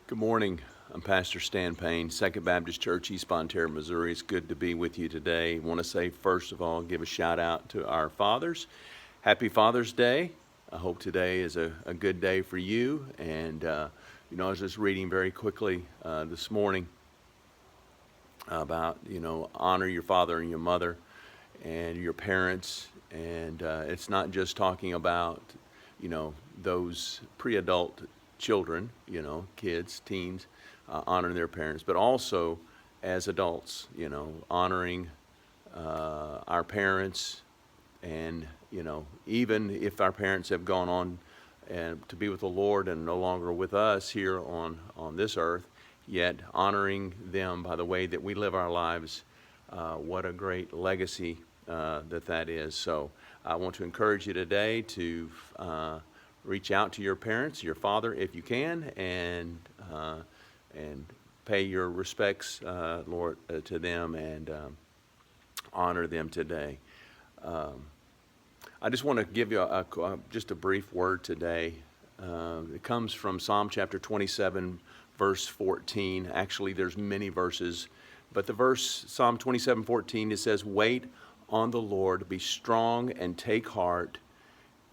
Good morning. I'm Pastor Stan Payne, Second Baptist Church, East Bon Terre, Missouri. It's good to be with you today. I want to say, first of all, give a shout out to our fathers. Happy Father's Day. I hope today is a good day for you. And, I was just reading very quickly this morning about, honor your father and your mother and your parents. And it's not just talking about, those pre-adult children, kids, teens, honoring their parents, but also as adults, honoring our parents. And, even if our parents have gone on and to be with the Lord and no longer with us here on this earth, yet honoring them by the way that we live our lives, what a great legacy that is. So I want to encourage you today to reach out to your parents, your father, if you can, and pay your respects, Lord, to them, and honor them today. I just want to give you just a brief word today. It comes from Psalm chapter 27, verse 14. Actually, there's many verses, but the verse, Psalm 27:14, it says, "Wait on the Lord, be strong and take heart.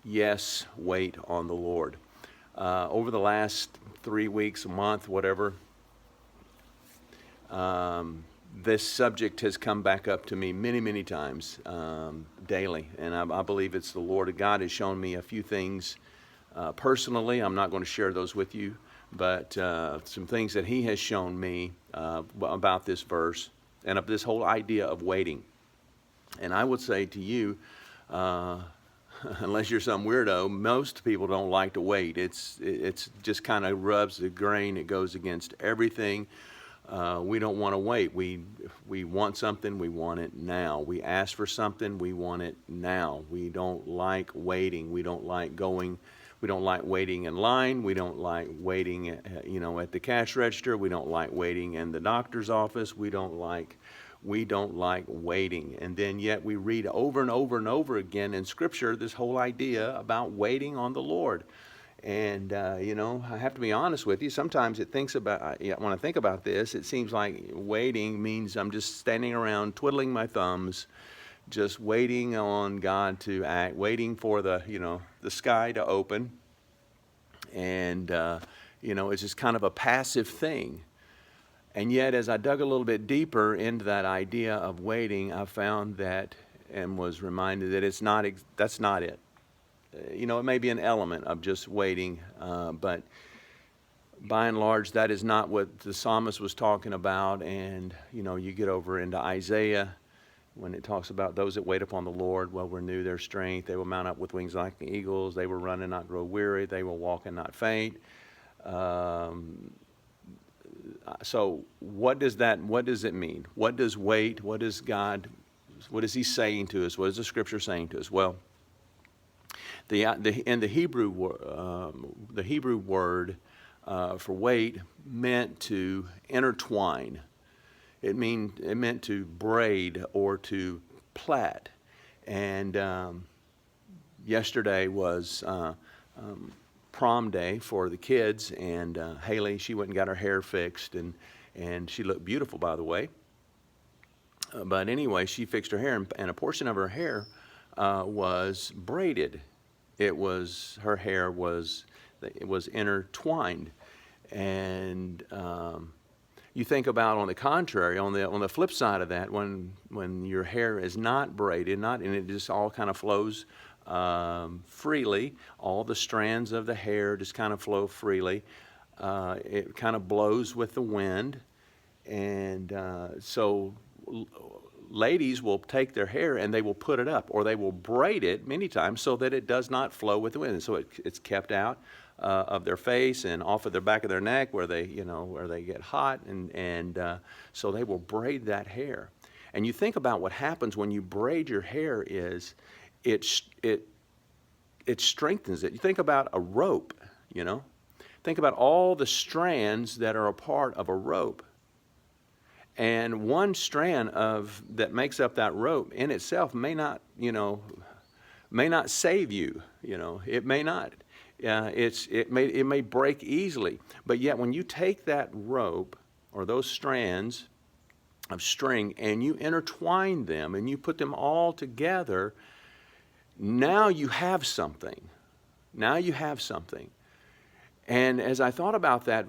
Yes, wait on the Lord." Over the last 3 weeks, a month, whatever, this subject has come back up to me many, many times daily. And I believe it's the Lord. God has shown me a few things personally. I'm not going to share those with you, but some things that He has shown me about this verse and of this whole idea of waiting. And I would say to you, unless you're some weirdo, most people don't like to wait. It's just kind of rubs the grain. It goes against everything. We don't want to wait. We want something. We want it now. We ask for something. We want it now. We don't like waiting. We don't like going. We don't like waiting in line. We don't like waiting, at the cash register. We don't like waiting in the doctor's office. We don't like waiting. And then yet we read over and over and over again in Scripture this whole idea about waiting on the Lord. And, I have to be honest with you. Sometimes when I think about this, it seems like waiting means I'm just standing around twiddling my thumbs, just waiting on God to act, waiting for the sky to open. And, it's just kind of a passive thing. And yet, as I dug a little bit deeper into that idea of waiting, I found that and was reminded that that's not it. It may be an element of just waiting, but by and large, that is not what the psalmist was talking about. And, you get over into Isaiah when it talks about those that wait upon the Lord will renew their strength. They will mount up with wings like the eagles. They will run and not grow weary. They will walk and not faint. So what does it mean? What does wait? What is He saying to us? What is the Scripture saying to us? Well, in the Hebrew word for wait meant to intertwine. It meant to braid or to plait. And yesterday was prom day for the kids, and Haley, she went and got her hair fixed, and she looked beautiful, by the way. But anyway, she fixed her hair, and a portion of her hair was braided. Her hair was intertwined. And you think about, on the contrary, on the flip side of that, when your hair is not braided, and it just all kind of flows freely, all the strands of the hair just kind of flow freely. It kind of blows with the wind. And so ladies will take their hair and they will put it up, or they will braid it many times so that it does not flow with the wind. And so it's kept out of their face and off of the back of their neck where they get hot. And so they will braid that hair. And you think about what happens when you braid your hair is it strengthens it. You think about a rope, Think about all the strands that are a part of a rope. And one strand that makes up that rope in itself may not save you. It may not. it may break easily. But yet when you take that rope or those strands of string and you intertwine them and you put them all together, now you have something. Now you have something. And as I thought about that,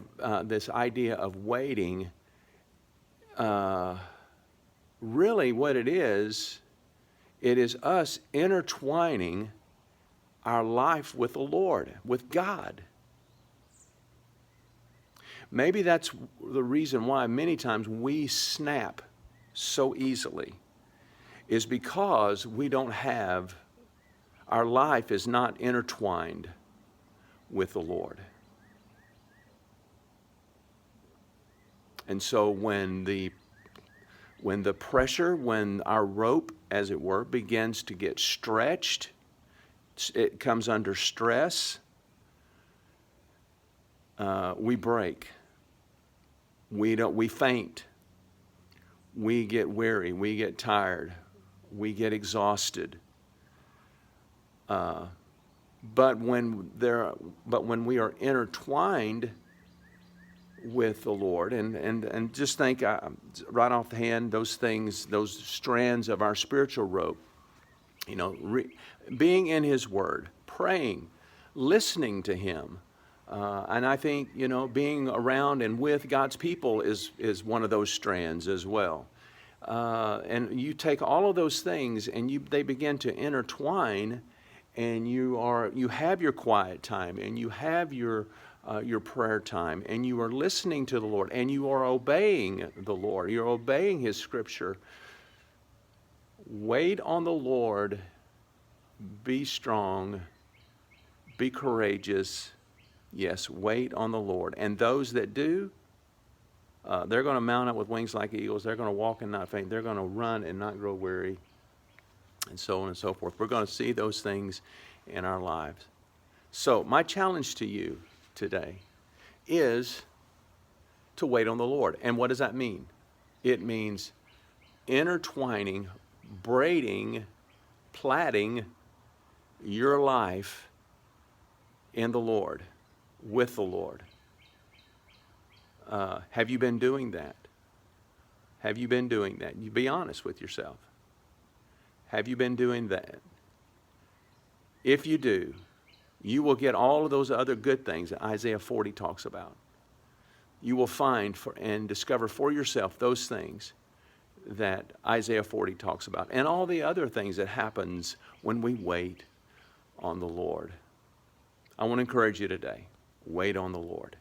this idea of waiting, really what it is us intertwining our life with the Lord, with God. Maybe that's the reason why many times we snap so easily, is because we don't have, our life is not intertwined with the Lord. And so when the pressure, when our rope, as it were, begins to get stretched, it comes under stress, we break. We faint. We get weary. We get tired. We get exhausted. But when we are intertwined with the Lord, and just think right off the hand, those things, those strands of our spiritual rope, being in His Word, praying, listening to Him, and I think being around and with God's people is one of those strands as well. And you take all of those things and they begin to intertwine, and you have your quiet time and you have your prayer time, and you are listening to the Lord, and you are obeying the Lord. You're obeying His Scripture. Wait on the Lord. Be strong. Be courageous. Yes, wait on the Lord. And those that do, they're going to mount up with wings like eagles. They're going to walk and not faint. They're going to run and not grow weary, and so on and so forth. We're going to see those things in our lives. So my challenge to you today is to wait on the Lord. And what does that mean? It means intertwining, braiding, plaiting your life in the Lord, with the Lord. Have you been doing that? Have you been doing that? You be honest with yourself. Have you been doing that? If you do, you will get all of those other good things that Isaiah 40 talks about. You will find and discover for yourself those things that Isaiah 40 talks about, and all the other things that happens when we wait on the Lord. I want to encourage you today, wait on the Lord.